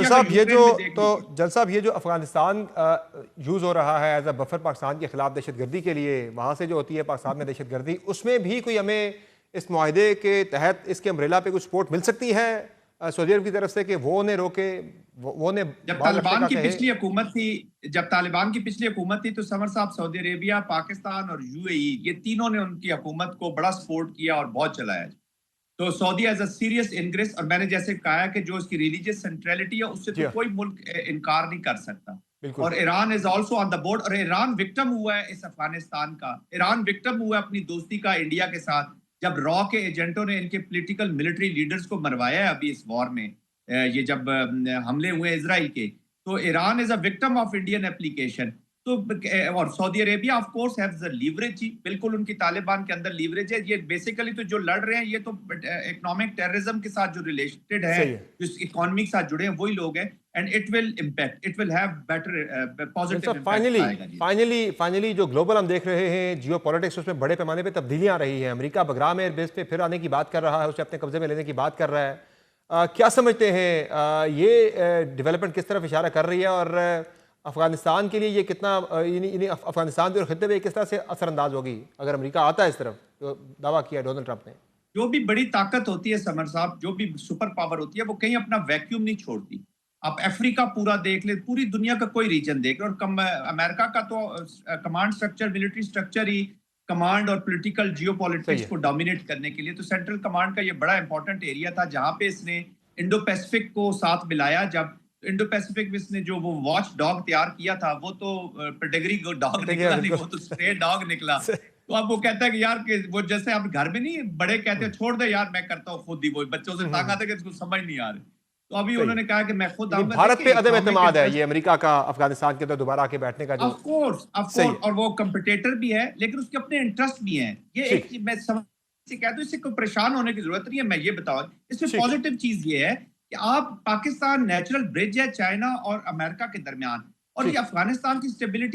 صاحب جل صاحب یہ جو افغانستان یوز ہو رہا ہے ایز اے بفر پاکستان کے خلاف دہشت گردی کے لیے، وہاں سے جو ہوتی ہے پاکستان میں دہشت گردی، اس میں بھی کوئی ہمیں اس معاہدے کے تحت اس کے امبریلا پہ کچھ سپورٹ مل سکتی ہے سعودی عرب کی طرف سے کہ وہ انہیں روکے، وہ انہیں جب بال رکھنے کا طالبان کی کہے؟ پچھلی حکومت تھی تو سمر صاحب سعودی عربیہ، پاکستان اور یو اے ای یہ تینوں نے ان کی حکومت کو بڑا سپورٹ کیا اور بہت چلایا. تو سعودی ایز اے سیریس انگریس، اور میں نے جیسے کہا کہ جو اس کی ریلیجیس سینٹرلٹی ہے اس سے تو کوئی ملک انکار نہیں کر سکتا. اور Iran is also on the board, اور ایران وکٹم ہوا ہے اس افغانستان کا. ایران وکٹم ہوا ہے اپنی دوستی کا انڈیا کے ساتھ، جب را کے ایجنٹوں نے ان کے پولیٹیکل ملٹری لیڈرز کو مروایا ہے ابھی اس وار میں، یہ جب حملے ہوئے اسرائیل کے، تو Iran is a victim of Indian application. تو اور Saudi Arabia of course has a leverage, بالکل ان کی طالبان کے اندر لیوریج ہے. یہ بیسیکلی تو جو لڑ رہے ہیں یہ تو اکنامک ٹیررزم کے ساتھ جو ریلیٹڈ ہے، جو اکانومی کے ساتھ جڑے ہیں وہی لوگ ہیں. And it will impact, it will have better positive impact آئے گا. فائنلی جو گلوبل ہم دیکھ رہے ہیں جیو پولیٹکس، اس میں بڑے پیمانے پہ تبدیلیاں آ رہی ہیں. امریکہ بگرام ایئر بیس پہ پھر آنے کی بات کر رہا ہے، اسے اپنے قبضے میں لینے کی بات کر رہا ہے. کیا سمجھتے ہیں یہ ڈیولپمنٹ کس طرف اشارہ کر رہی ہے، اور افغانستان کے لیے یہ کتنا افغانستان کے اور خطے پہ کس طرح سے اثر انداز ہوگی اگر امریکہ آتا ہے اس طرف جو دعویٰ کیا ڈونلڈ ٹرمپ نے؟ جو بھی بڑی طاقت ہوتی ہے سمر صاحب، جو بھی سپر پاور ہوتی ہے، وہ کہیں اپنا ویکیوم نہیں چھوڑتی. آپ افریقہ پورا دیکھ لیں، پوری دنیا کا کوئی ریجن دیکھ لیں، اور امریکہ کا تو کمانڈ سٹرکچر، ملٹری سٹرکچر ہی کمانڈ اور پولیٹیکل جیو پالیٹکس کو ڈومینیٹ کرنے کے لیے. تو سینٹرل کمانڈ کا یہ بڑا امپورٹنٹ ایریا تھا جہاں پہ اس نے انڈو پیسفک کو ساتھ ملایا. جب انڈو پیسفک میں اس نے جو وہ واچ ڈاگ تیار کیا تھا، وہ تو پیڈگری ڈاگ نکلا نہیں، وہ تو اسٹرے ڈاگ نکلا. تو اب وہ کہتا ہے کہ یار کہ وہ جیسے آپ گھر میں نہیں بڑے کہتے ہیں چھوڑ دے یار میں کرتا ہوں خود ہی، وہ بچوں سے تانگ آتے کہ اس کو سمجھ نہیں آ رہی. تو ابھی انہوں نے کہا کہ میں خود آؤں گا. بھارت پہ عدم اعتماد ہے یہ امریکہ کا افغانستان کے اندر دوبارہ آ کے بیٹھنے کا جو آف کورس اور وہ کمپٹیٹر بھی ہے، لیکن اس کے اپنے انٹرسٹ بھی ہیں. یہ ایک میں سمجھ سے کہتا ہوں، اس سے کوئی پریشان ہونے کی ضرورت نہیں ہے. میں یہ بتاؤں اس میں پازیٹیو چیز یہ ہے کہ آپ پاکستان نیچرل برج ہے چائنا اور امریکہ کے درمیان، اور یہ افغانستان کی اسٹیبلٹی